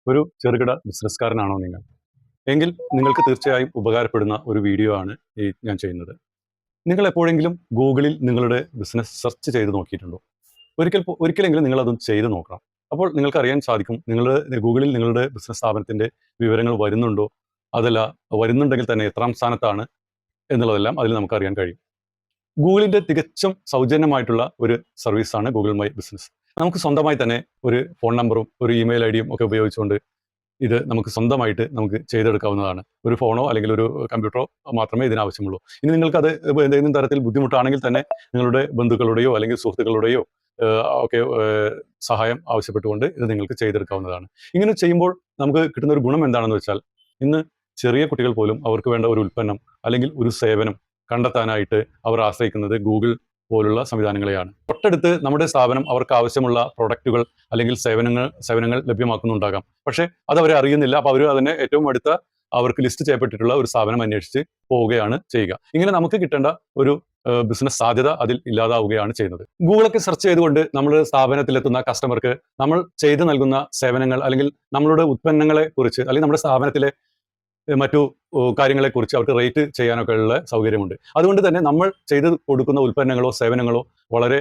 ഒരു ചെറുകിട ബിസിനസ്സുകാരനാണോ നിങ്ങൾ? എങ്കിൽ നിങ്ങൾക്ക് തീർച്ചയായും ഉപകാരപ്പെടുന്ന ഒരു വീഡിയോ ആണ് ഞാൻ ചെയ്യുന്നത്. നിങ്ങൾ എപ്പോഴെങ്കിലും ഗൂഗിളിൽ നിങ്ങളുടെ ബിസിനസ് സെർച്ച് ചെയ്ത് നോക്കിയിട്ടുണ്ടോ? ഒരിക്കലെങ്കിലും നിങ്ങളതൊന്ന് ചെയ്ത് നോക്കണം. അപ്പോൾ നിങ്ങൾക്കറിയാൻ സാധിക്കും ഗൂഗിളിൽ നിങ്ങളുടെ ബിസിനസ് സ്ഥാപനത്തിൻ്റെ വിവരങ്ങൾ വരുന്നുണ്ടോ? അതല്ല വരുന്നുണ്ടെങ്കിൽ തന്നെ എത്രാം സ്ഥാനത്താണ് എന്നുള്ളതെല്ലാം അതിൽ നമുക്കറിയാൻ കഴിയും. ഗൂഗിളിൻ്റെ തികച്ചും സൗജന്യമായിട്ടുള്ള ഒരു സർവീസാണ് ഗൂഗിൾ മൈ ബിസിനസ്. നമുക്ക് സ്വന്തമായി തന്നെ ഒരു ഫോൺ നമ്പറും ഒരു ഇമെയിൽ ഐഡിയും ഒക്കെ ഉപയോഗിച്ചുകൊണ്ട് ഇത് നമുക്ക് സ്വന്തമായിട്ട് നമുക്ക് ചെയ്തെടുക്കാവുന്നതാണ്. ഒരു ഫോണോ അല്ലെങ്കിൽ ഒരു കമ്പ്യൂട്ടറോ മാത്രമേ ഇതിനാവശ്യമുള്ളൂ. ഇനി നിങ്ങൾക്കത് ഏതെങ്കിലും തരത്തിൽ ബുദ്ധിമുട്ടാണെങ്കിൽ തന്നെ നിങ്ങളുടെ ബന്ധുക്കളുടെയോ അല്ലെങ്കിൽ സുഹൃത്തുക്കളുടെയോ ഒക്കെ സഹായം ആവശ്യപ്പെട്ടുകൊണ്ട് ഇത് നിങ്ങൾക്ക് ചെയ്തെടുക്കാവുന്നതാണ്. ഇങ്ങനെ ചെയ്യുമ്പോൾ നമുക്ക് കിട്ടുന്ന ഒരു ഗുണം എന്താണെന്ന് വെച്ചാൽ, ഇന്ന് ചെറിയ കുട്ടികൾ പോലും അവർക്ക് വേണ്ട ഒരു ഉൽപ്പന്നം അല്ലെങ്കിൽ ഒരു സേവനം കണ്ടെത്താനായിട്ട് അവർ ആശ്രയിക്കുന്നത് ഗൂഗിൾ പോലുള്ള സംവിധാനങ്ങളെയാണ്. തൊട്ടടുത്ത് നമ്മുടെ സ്ഥാപനം അവർക്ക് ആവശ്യമുള്ള പ്രൊഡക്റ്റുകൾ അല്ലെങ്കിൽ സേവനങ്ങൾ ലഭ്യമാക്കുന്നുണ്ടാകാം. പക്ഷേ അതവരെ അറിയുന്നില്ല. അപ്പോൾ അവർ അതിനെ ഏറ്റവും അടുത്ത അവർക്ക് ലിസ്റ്റ് ചെയ്യപ്പെട്ടിട്ടുള്ള ഒരു സ്ഥാപനം അന്വേഷിച്ച് പോവുകയാണ് ചെയ്യുക. ഇങ്ങനെ നമുക്ക് കിട്ടേണ്ട ഒരു ബിസിനസ് സാധ്യത അതിൽ ഇല്ലാതാവുകയാണ് ചെയ്യുന്നത്. ഗൂഗിളൊക്കെ സെർച്ച് ചെയ്തുകൊണ്ട് നമ്മുടെ സ്ഥാപനത്തിലെത്തുന്ന കസ്റ്റമർക്ക് നമ്മൾ ചെയ്തു നൽകുന്ന സേവനങ്ങൾ അല്ലെങ്കിൽ നമ്മളുടെ ഉൽപ്പന്നങ്ങളെ കുറിച്ച് അല്ലെങ്കിൽ നമ്മുടെ സ്ഥാപനത്തിലെ മറ്റു കാര്യങ്ങളെക്കുറിച്ച് അവർക്ക് റേറ്റ് ചെയ്യാനൊക്കെ ഉള്ള സൗകര്യമുണ്ട്. അതുകൊണ്ട് തന്നെ നമ്മൾ ചെയ്ത് കൊടുക്കുന്ന ഉൽപ്പന്നങ്ങളോ സേവനങ്ങളോ വളരെ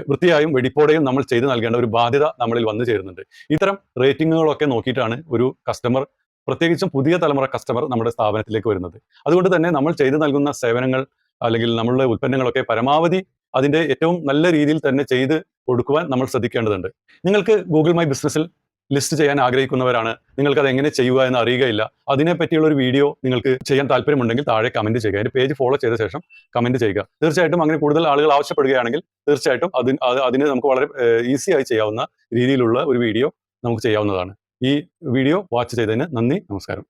വൃത്തിയായും വെടിപ്പോടെയും നമ്മൾ ചെയ്തു നൽകേണ്ട ഒരു ബാധ്യത നമ്മളിൽ വന്നു ചേരുന്നുണ്ട്. ഇത്തരം റേറ്റിങ്ങുകളൊക്കെ നോക്കിയിട്ടാണ് ഒരു കസ്റ്റമർ, പ്രത്യേകിച്ചും പുതിയ തലമുറ കസ്റ്റമർ നമ്മുടെ സ്ഥാപനത്തിലേക്ക് വരുന്നത്. അതുകൊണ്ട് തന്നെ നമ്മൾ ചെയ്തു നൽകുന്ന സേവനങ്ങൾ അല്ലെങ്കിൽ നമ്മളുടെ ഉൽപ്പന്നങ്ങളൊക്കെ പരമാവധി അതിൻ്റെ ഏറ്റവും നല്ല രീതിയിൽ തന്നെ ചെയ്ത് കൊടുക്കുവാൻ നമ്മൾ ശ്രദ്ധിക്കേണ്ടതുണ്ട്. നിങ്ങൾക്ക് ഗൂഗിൾ മൈ ബിസിനസ്സിൽ ലിസ്റ്റ് ചെയ്യാൻ ആഗ്രഹിക്കുന്നവരാണ്, നിങ്ങൾക്കത് എങ്ങനെ ചെയ്യുക എന്ന് അറിയുകയില്ല, അതിനെപ്പറ്റിയുള്ള ഒരു വീഡിയോ നിങ്ങൾക്ക് ചെയ്യാൻ താല്പര്യമുണ്ടെങ്കിൽ താഴെ കമൻറ്റ് ചെയ്യുക. അതിൻ്റെ പേജ് ഫോളോ ചെയ്ത ശേഷം കമൻറ്റ് ചെയ്യുക. തീർച്ചയായിട്ടും അങ്ങനെ കൂടുതൽ ആളുകൾ ആവശ്യപ്പെടുകയാണെങ്കിൽ തീർച്ചയായിട്ടും അതിന് നമുക്ക് വളരെ ഈസി ആയി ചെയ്യാവുന്ന രീതിയിലുള്ള ഒരു വീഡിയോ നമുക്ക് ചെയ്യാവുന്നതാണ്. ഈ വീഡിയോ വാച്ച് ചെയ്തതിന് നന്ദി, നമസ്കാരം.